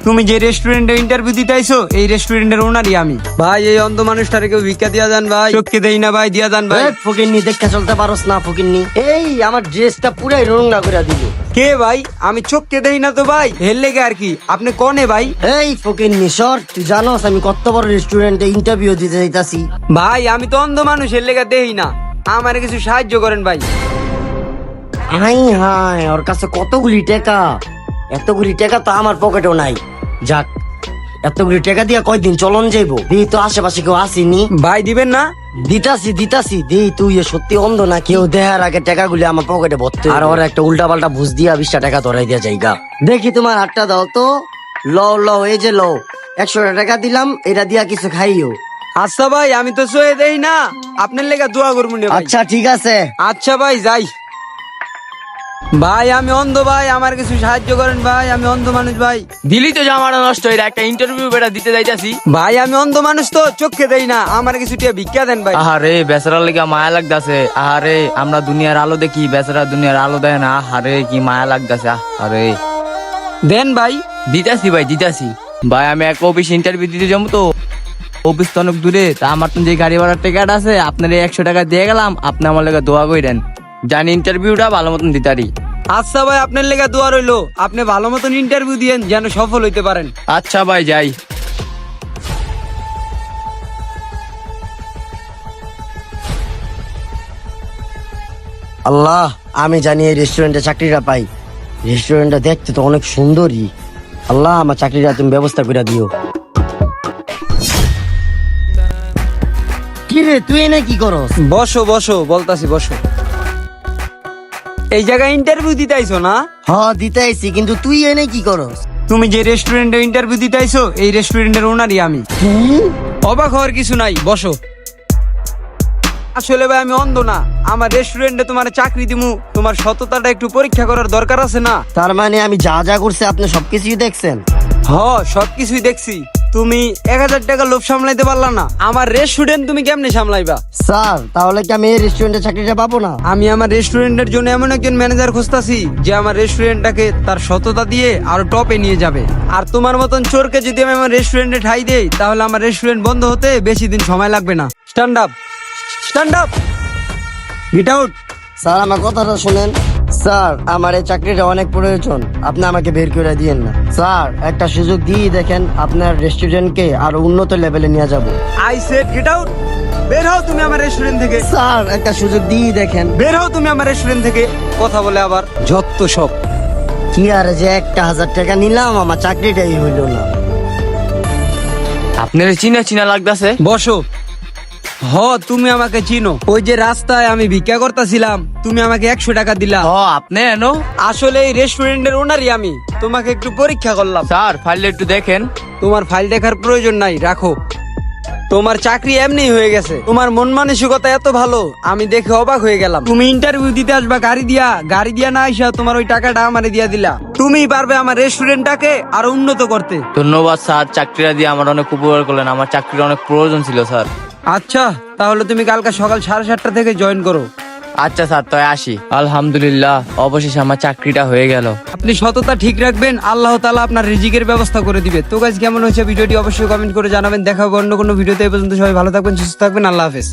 তুমি যে রেস্টুরেন্টে ইন্টারভিউ দিতে আইছো এই রেস্টুরেন্টের ওনারই আমি। ভাই এই অন্ধ মানুষটারে কেউ ভিক্ষা দিয়া যান ভাই, চোখকে দেই না ভাই, দিয়া যান ভাই। ফকিন্নি দেখা চলতে পারোস না ফকিন্নি, এই আমার ড্রেসটা পুরাই রঙনা করে দিল। কে ভাই? আমি চোখকে দেই না তো ভাই, হেললে গে আর কি। আপনি কনে ভাই? এই ফকিন্নি সর, তুই জানোস আমি কত বড় রেস্টুরেন্টে ইন্টারভিউ দিতে যাইতাছি। ভাই আমি তো অন্ধ মানুষ, হেললে গে দেই না, আমার কিছু সাহায্য করেন ভাই। হাই হাই, ওর কাছে কতগুলি টাকা, এতগুলি টাকা তো আমার পকেটেও নাই। যাক, এতগুলি টাকা দিয়া কয়দিন চলন যাইবো। দিই তো আশেপাশে কেউ আসেনি। ভাই দিবেন না? দিতাছি দিই, তুই সত্যি অন্ধ না? কেউ দেখার আগে টাকাগুলি আমার পকেটে ভরতে, আর ওর একটা উল্টা পাল্টা বুঝ দিয়া 20টা টাকা ধরাই দিয়া যাইগা। দেখি তোমার হাতটা দাও তো। লও এই যে লও, 100 টাকা দিলাম, এটা দিয়া কিছু খাইও। আচ্ছা ভাই, আমি তো সয়ে দেই না, আপনার লেগে দোয়া করবো না ভাই। আচ্ছা ঠিক আছে। আচ্ছা ভাই যাই। ভাই আমি অন্ধ ভাই, আমার কিছু সাহায্য করেন ভাই, আমি অন্ধ মানুষ ভাই। দিলি তো জামাটা নষ্ট হয়ে, একটা ইন্টারভিউ বেটা দিতে যাইতাছি। ভাই আমি অন্ধ মানুষ তো চোখকে দেই না, আমার কিছু টিয়া ভিক্ষা দেন ভাই। আহারে বেচারার লেগে মায়া লাগতাছে। আহারে আমরা দুনিয়ার আলো দেখি, বেচারা দুনিয়ার আলো দেয় না। আহারে কি মায়া লাগতাছে। আহারে দেন ভাই। দিতাছি ভাই দিতাছি। ভাই আমি এক অফিস ইন্টারভিউ দিতে যাবো তো, অফিস তো অনেক দূরে। তা আমার তো যে গাড়ি ভাড়ার টিকিট আছে, আপনার 100 টাকা দিয়ে গেলাম, আপনি আমার লেগে দোয়া কইরেন জানি ইন্টারভিউটা ভালো মতন দিতারি। আচ্ছা ভাই, আপনার লেগে দোয়া রইলো, আপনি ভালো মতন ইন্টারভিউ দিয়েন যেন সফল হইতে পারেন। আচ্ছা ভাই যাই। আল্লাহ, আমি জানি এই রেস্টুরেন্টে চাকরিটা পাই। রেস্টুরেন্টটা দেখতে তো অনেক সুন্দরী। আল্লাহ, আমার চাকরিটা তুমি ব্যবস্থা করে দিও। কি রে, তুই এনে কি করস? বসো বসো, বলতাছি বসো। এই জায়গায় ইন্টারভিউ দিতে আইছো না? হ্যাঁ দিতে আইছি, কিন্তু তুই এনে কি করস? তুমি যে রেস্টুরেন্টে ইন্টারভিউ দিতে আইছো এই রেস্টুরেন্টের ওনারই আমি। অবাক হওয়ার কিছু নাই, বসো। আসলে ভাই আমি অন্ধ না, আমার রেস্টুরেন্টে তোমার চাকরি দিমু, তোমার সততাটা একটু পরীক্ষা করার দরকার আছে না? তার মানে আমি যা যা করছি আপনি সবকিছুই দেখছেন? হ, সবকিছুই দেখছি। তুমি 1000 টাকা লোভ সামলাইতে পারলা না, আমার রেস্টুরেন্ট তুমি কেমনে সামলাইবা? স্যার, তাহলে কি আমি এই রেস্টুরেন্টে চাকরিটা পাবো না? আমি আমার রেস্টুরেন্টের জন্য এমন একজন ম্যানেজার খুঁজতাছি যে আমার রেস্টুরেন্টটাকে তার সততা দিয়ে আরো টপে নিয়ে যাবে। আর তোমার মতন চোরকে যদি আমি আমার রেস্টুরেন্টে ঠাই দেই, তাহলে আমার রেস্টুরেন্ট বন্ধ হতে বেশি দিন সময় লাগবে না। Stand up, stand up, get out. Sir, আমার কথাটা শুনেন। স্যার, আমার এই চাকরিটা অনেক প্রয়োজন, আপনি আমাকে বের করে দিয়েন না। স্যার, একটা সুযোগ দিয়ে দেখেন, আপনার রেস্টুরেন্টকে আরো উন্নত লেভেলে নিয়ে যাব। I said get out. বের হও তুমি আমার রেস্টুরেন্ট থেকে। স্যার, একটা সুযোগ দিয়ে দেখেন। বের হও তুমি আমার রেস্টুরেন্ট থেকে। কথা বলে আবার যত সব। কি আর যে 1000 টাকা নিলাম, আমার চাকরিটাই হইল না। আপনার চিনা চিনা লাগতাছে। বসো। হ, তুমি আমাকে চিনো। ওই যে রাস্তায় আমি ভিক্ষা করতেছিলাম, তুমি আমাকে 100 টাকা দিলা। ও আপনি এনো? আসলে এই রেস্টুরেন্টের ওনারই আমি, তোমাকে একটু পরীক্ষা করলাম। স্যার ফাইলটা একটু দেখেন। তোমার ফাইল দেখার প্রয়োজন নাই, রাখো। তোমার চাকরি এমনি হয়ে গেছে। তোমার মন মানসিকতা এত ভালো, আমি দেখে অবাক হয়ে গেলাম। তুমি ইন্টারভিউ দিতে আসবা গাড়ি দিয়া না আইসা তোমার ওই টাকাটা আমারে দিয়া দিলা। তুমি পারবে আমার রেস্টুরেন্টটাকে আরো উন্নত করতে। ধন্যবাদ স্যার, চাকরিটা দিয়ে আমার অনেক উপকার করলেন। আমার চাকরির অনেক প্রয়োজন ছিল স্যার। আচ্ছা, তাহলে তুমি কালকে সকাল 7:30 থেকে জয়েন করো। আচ্ছা স্যার, তাই আসি। আলহামদুলিল্লাহ, অবশেষে আমার চাকরিটা হয়ে গেল। আপনি সততা ঠিক রাখবেন, আল্লাহ তাআলা আপনার রিজিকের ব্যবস্থা করে দিবে। তো গাইস, কেমন হয়েছে ভিডিওটি অবশ্যই কমেন্ট করে জানাবেন। দেখা হবে অন্য কোনো ভিডিওতে। এই পর্যন্ত সবাই ভালো থাকবেন, সুস্থ থাকবেন। আল্লাহ হাফেজ।